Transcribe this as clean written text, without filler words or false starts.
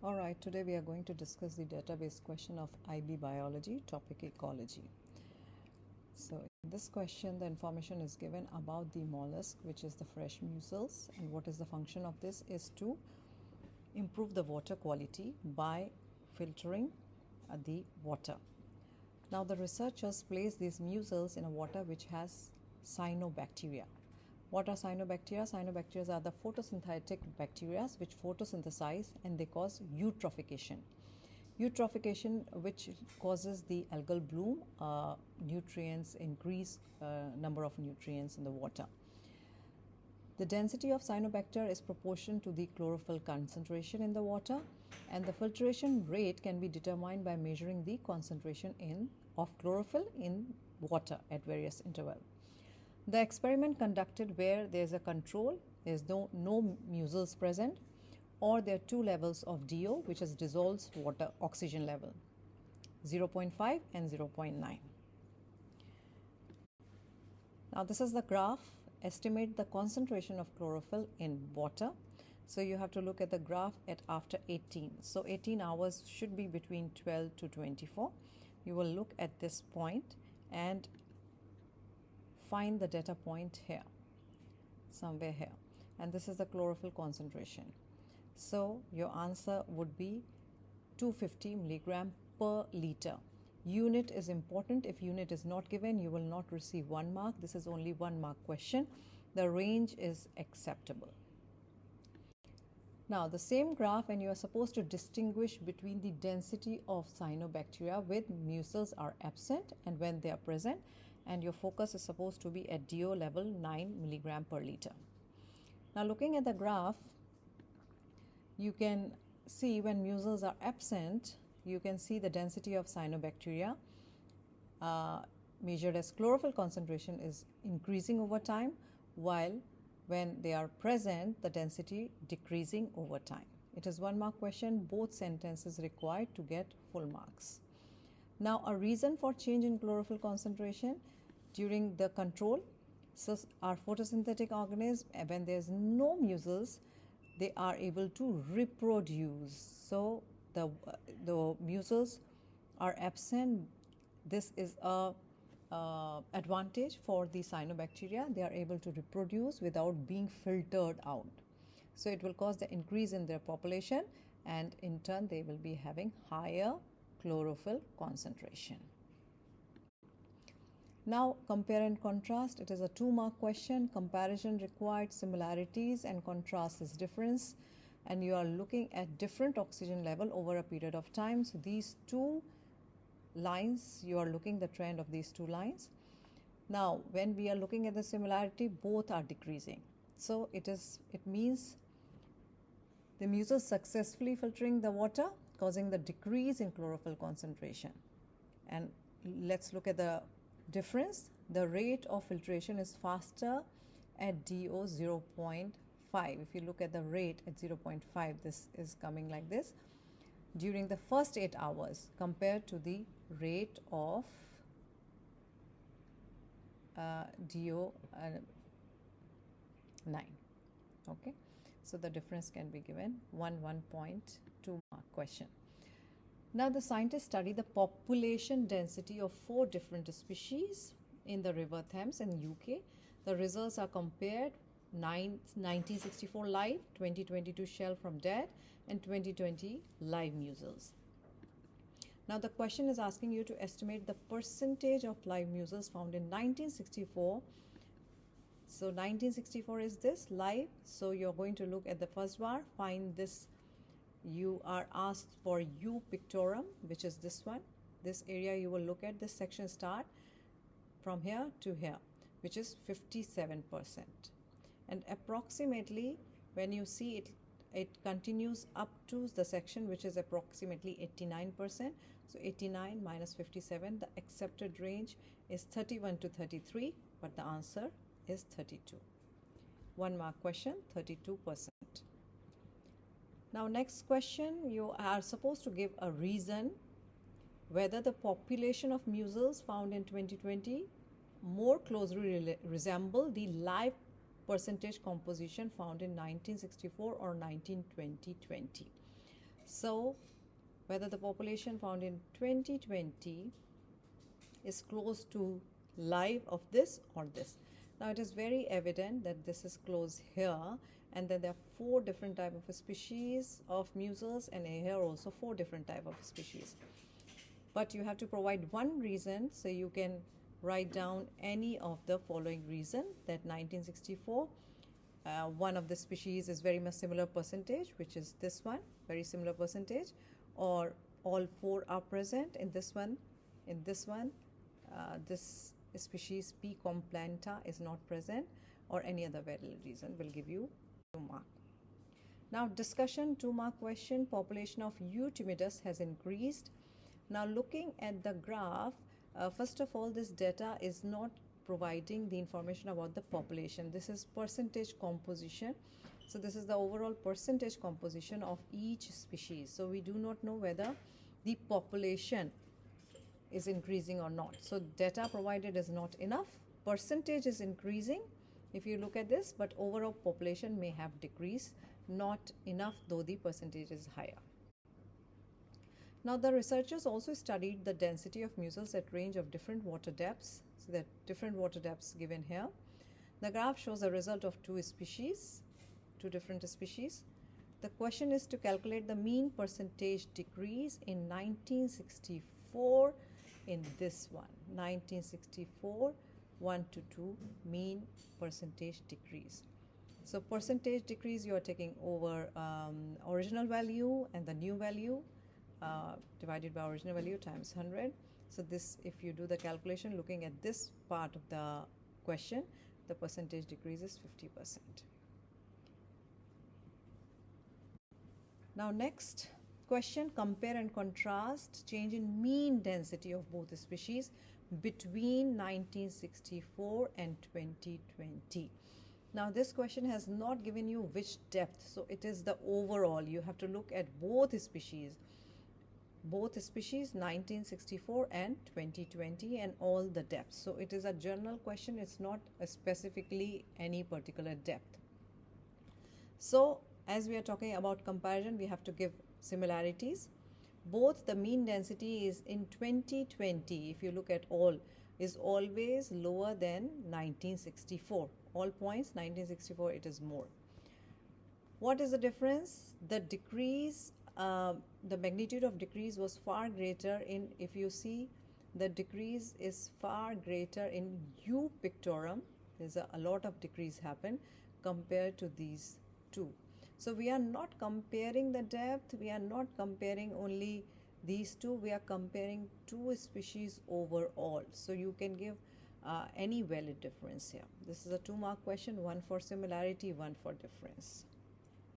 Alright, today we are going to discuss the database question of IB Biology, topic ecology. So in this question, the information is given about the mollusk, which is the fresh mussels, and what is the function of this is to improve the water quality by filtering the water. Now the researchers place these mussels in a water which has cyanobacteria. What are cyanobacteria? Cyanobacteria are the photosynthetic bacteria which photosynthesize and they cause eutrophication. Eutrophication, which causes the algal bloom, nutrients increase, number of nutrients in the water. The density of cyanobacteria is proportional to the chlorophyll concentration in the water, and the filtration rate can be determined by measuring the concentration of chlorophyll in water at various intervals. The experiment conducted where there is a control, there is no mussels present, or there are two levels of DO, which is dissolved water oxygen level, 0.5 and 0.9. Now this is the graph. Estimate the concentration of chlorophyll in water. So you have to look at the graph at after 18. So 18 hours should be between 12 to 24. You will look at this point and find the data point here, somewhere here, and this is the chlorophyll concentration. So your answer would be 250 milligram per liter. Unit is important. If unit is not given, you will not receive 1 mark. This is only 1 mark question. The range is acceptable. Now the same graph, and you are supposed to distinguish between the density of cyanobacteria with mussels are absent and when they are present, and your focus is supposed to be at DO level 9 milligram per liter. Now looking at the graph, you can see when mussels are absent, you can see the density of cyanobacteria measured as chlorophyll concentration is increasing over time, while when they are present, the density decreasing over time. It is 1 mark question. Both sentences required to get full marks. Now a reason for change in chlorophyll concentration during the control. So our photosynthetic organisms, when there is no mussels, they are able to reproduce. So the mussels are absent. This is a advantage for the cyanobacteria. They are able to reproduce without being filtered out. So it will cause the increase in their population, and in turn they will be having higher chlorophyll concentration. Now compare and contrast. It is a 2 mark question. Comparison required, similarities and contrast is difference, and you are looking at different oxygen level over a period of time. So these two lines, you are looking the trend of these two lines. Now when we are looking at the similarity, both are decreasing. So it means the mussels successfully filtering the water, causing the decrease in chlorophyll concentration. And let's look at the difference. The rate of filtration is faster at DO 0.5. If you look at the rate at 0.5, this is coming like this during the first 8 hours compared to the rate of DO 9. Okay, so the difference can be given 1.2 mark question. Now the scientists study the population density of 4 different species in the river Thames in UK. The results are compared 1964 live, 2022 shell from dead, and 2020 live mussels. Now the question is asking you to estimate the percentage of live mussels found in 1964. So 1964 is this live. So you're going to look at the first bar, find this. You are asked for U pictorum, which is this one. This area you will look at, this section start from here to here, which is 57%. And approximately when you see it, it continues up to the section which is approximately 89%. So 89 minus 57, the accepted range is 31 to 33, but the answer is 32. 1 mark question, 32%. Now next question, you are supposed to give a reason whether the population of mussels found in 2020 more closely resemble the live percentage composition found in 1964 or 1920. So whether the population found in 2020 is close to live of this or this. Now it is very evident that this is close here, and then there are 4 different type of species of mussels, and here also 4 different type of species. But you have to provide one reason, so you can write down any of the following reason, that 1964 one of the species is very much similar percentage, which is this one, very similar percentage, or all 4 are present in this one. In this one, this species P. complanta is not present, or any other valid reason will give you 2 mark. Now discussion, 2 mark question. Population of U. timidus has increased. Now looking at the graph, first of all, this data is not providing the information about the population. This is percentage composition. So this is the overall percentage composition of each species. So we do not know whether the population is increasing or not. So data provided is not enough. Percentage is increasing if you look at this, but overall population may have decreased, not enough though the percentage is higher. Now the researchers also studied the density of mussels at range of different water depths. So there are different water depths given here. The graph shows the result of 2 species, 2 different species. The question is to calculate the mean percentage decrease in 1964 in this one. 1964, 1 to 2, mean percentage decrease. So percentage decrease, you are taking over original value and the new value. Divided by original value times 100. So this, if you do the calculation looking at this part of the question, the percentage decrease is 50%. Now next question, compare and contrast change in mean density of both species between 1964 and 2020. Now this question has not given you which depth, so it is the overall. You have to look at both species 1964 and 2020 and all the depths. So it is a general question, it's not specifically any particular depth. So as we are talking about comparison, we have to give similarities. Both the mean density is in 2020, if you look at all, is always lower than 1964. All points 1964 it is more. What is the difference? The decrease, the magnitude of decrease was far greater in, if you see, the decrease is far greater in U pictorum. There's a lot of decrease happened compared to these 2. So we are not comparing the depth, we are not comparing only these 2, we are comparing 2 species overall. So you can give any valid difference here. This is a 2 mark question, 1 for similarity, 1 for difference.